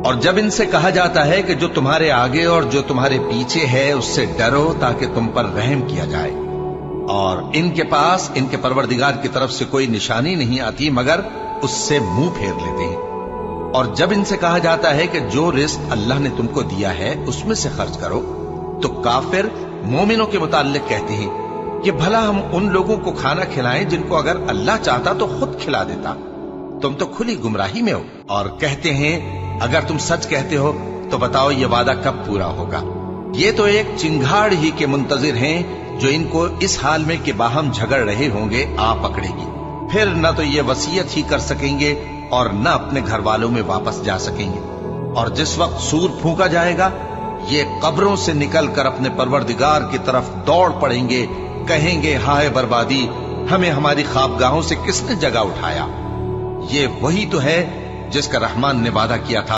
اور جب ان سے کہا جاتا ہے کہ جو تمہارے آگے اور جو تمہارے پیچھے ہے اس سے ڈرو تاکہ تم پر رحم کیا جائے، اور ان کے پاس ان کے پروردگار کی طرف سے کوئی نشانی نہیں آتی مگر اس سے منہ پھیر لیتے ہیں، اور جب ان سے کہا جاتا ہے کہ جو رزق اللہ نے تم کو دیا ہے اس میں سے خرچ کرو، تو کافر مومنوں کے متعلق کہتے ہیں کہ بھلا ہم ان لوگوں کو کھانا کھلائیں جن کو اگر اللہ چاہتا تو خود کھلا دیتا، تم تو کھلی گمراہی میں ہو۔ اور کہتے ہیں اگر تم سچ کہتے ہو تو بتاؤ یہ وعدہ کب پورا ہوگا؟ یہ تو ایک چنگھاڑ ہی کے منتظر ہیں جو ان کو اس حال میں کہ باہم جھگڑ رہے ہوں گے آ پکڑے گی، پھر نہ تو یہ وصیت ہی کر سکیں گے اور نہ اپنے گھر والوں میں واپس جا سکیں گے، اور جس وقت سور پھونکا جائے گا یہ قبروں سے نکل کر اپنے پروردگار کی طرف دوڑ پڑیں گے، کہیں گے ہائے بربادی، ہمیں ہماری خوابگاہوں سے کس نے جگہ اٹھایا۔ یہ وہی تو ہے جس کا رحمان نے وعدہ کیا تھا